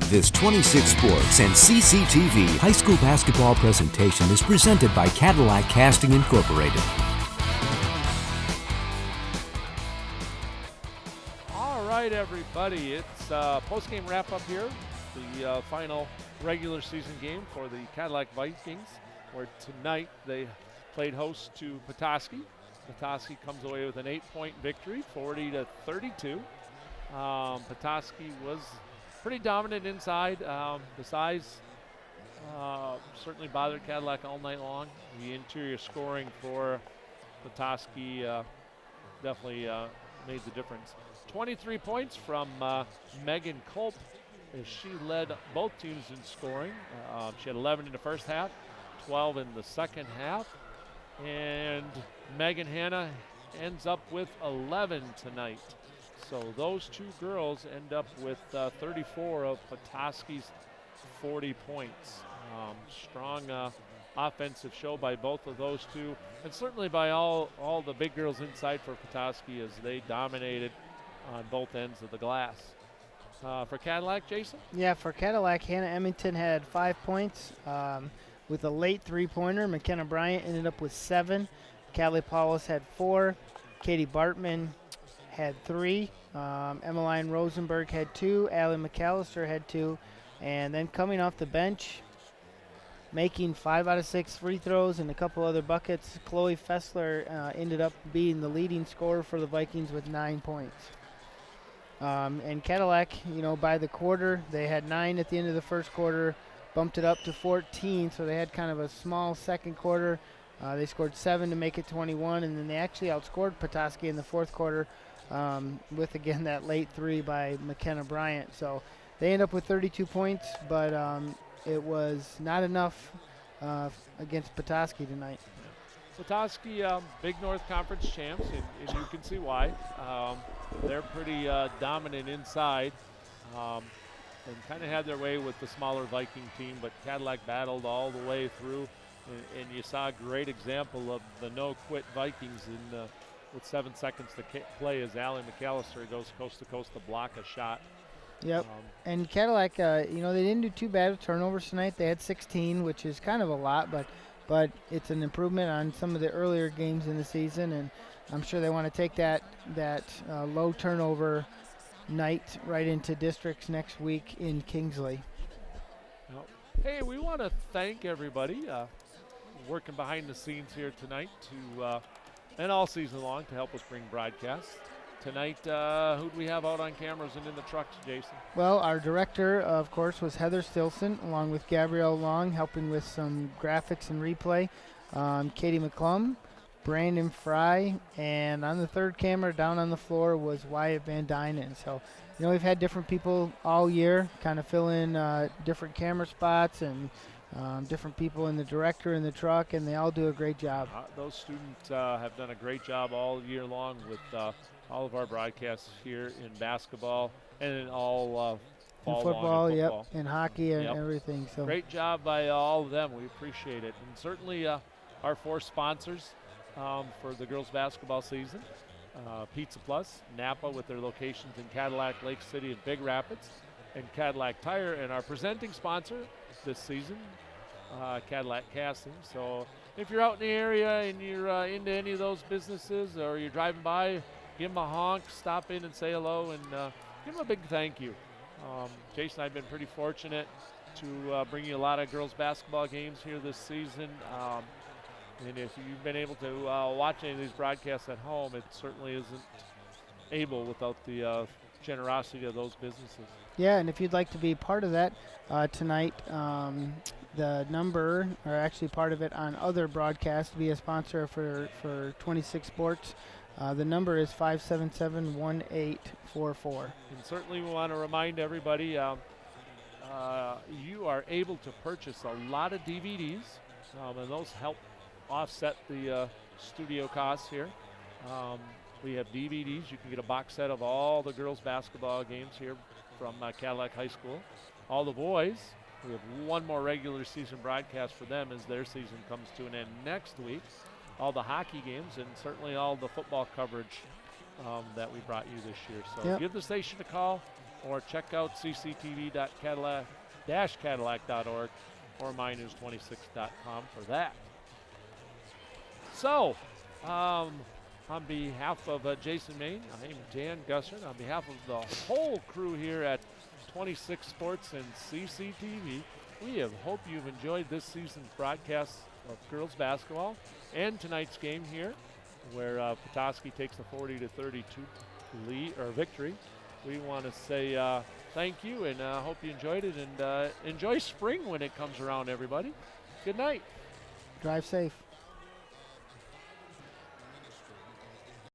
This 26 Sports and CCTV high school basketball presentation is presented by Cadillac Casting Incorporated. All right, everybody, it's post-game wrap-up here, the final regular season game for the Cadillac Vikings, where tonight they played host to Petoskey. Petoskey comes away with an 8-point victory, 40-32. Petoskey was pretty dominant inside. The size certainly bothered Cadillac all night long. The interior scoring for Petoskey definitely made the difference. 23 points from Megan Culp as she led both teams in scoring. She had 11 in the first half, 12 in the second half. And Megan Hanna ends up with 11 tonight. So those two girls end up with 34 of Petoskey's 40 points. Strong offensive show by both of those two, and certainly by all the big girls inside for Petoskey as they dominated on both ends of the glass. For Cadillac, Jason? Yeah, for Cadillac, Hannah Emmington had 5 points with a late three-pointer. McKenna Bryant ended up with 7. Callie Paulus had 4. Katie Bartman had 3. Emmeline Rosenberg had 2. Allie McAllister had 2. And then coming off the bench, making 5 out of 6 free throws and a couple other buckets, Chloe Fessler ended up being the leading scorer for the Vikings with 9 points. And Cadillac, by the quarter, they had 9 at the end of the first quarter, bumped it up to 14, so they had kind of a small second quarter. They scored 7 to make it 21, and then they actually outscored Petoskey in the fourth quarter with, again, that late 3 by McKenna Bryant. So they end up with 32 points, but it was not enough against Petoskey tonight. Petoskey, Big North Conference champs, and you can see why. They're pretty dominant inside and kind of had their way with the smaller Viking team, but Cadillac battled all the way through, and you saw a great example of the no-quit Vikings with 7 seconds to play as Allie McAllister goes coast to coast to block a shot. Yep, and Cadillac, they didn't do too bad with turnovers tonight. They had 16, which is kind of a lot, but it's an improvement on some of the earlier games in the season, and I'm sure they want to take that low turnover night right into districts next week in Kingsley. Hey, we want to thank everybody working behind the scenes here tonight and all season long to help us bring broadcasts. Tonight, who do we have out on cameras and in the trucks, Jason? Well, our director, of course, was Heather Stilson, along with Gabrielle Long, helping with some graphics and replay. Katie McClum, Brandon Fry, and on the third camera down on the floor was Wyatt Van Dynen. So, we've had different people all year kind of fill in different camera spots and different people in the director in the truck, and they all do a great job. Those students have done a great job all year long with all of our broadcasts here in basketball and in all fall football, long and football. Yep, and hockey and everything. So great job by all of them. We appreciate it. And certainly our 4 sponsors for the girls basketball season. Pizza Plus, Napa with their locations in Cadillac, Lake City, and Big Rapids, and Cadillac Tire, and our presenting sponsor this season, Cadillac Casting. So if you're out in the area and you're into any of those businesses or you're driving by, give them a honk, stop in and say hello, and give them a big thank you. Jason, I've been pretty fortunate to bring you a lot of girls basketball games here this season. And if you've been able to watch any of these broadcasts at home, it certainly isn't able without the generosity of those businesses. Yeah, and if you'd like to be part of that tonight, the number, or actually part of it on other broadcasts, be a sponsor for 26 Sports. The number is 577-1844. And certainly we want to remind everybody you are able to purchase a lot of DVDs, and those help offset the studio costs here. We have DVDs. You can get a box set of all the girls basketball games here from Cadillac High School. All the boys, we have one more regular season broadcast for them as their season comes to an end next week. All the hockey games and certainly all the football coverage that we brought you this year. So give the station a call or check out cctv.cadillac-cadillac.org or mynews26.com for that. So, on behalf of Jason Main, I'm Dan Gussert. On behalf of the whole crew here at 26 Sports and CCTV, we hope you've enjoyed this season's broadcast of girls basketball and tonight's game here, where Petoskey takes a 40-32 lead or victory. We want to say thank you and hope you enjoyed it, and enjoy spring when it comes around, everybody. Good night. Drive safe.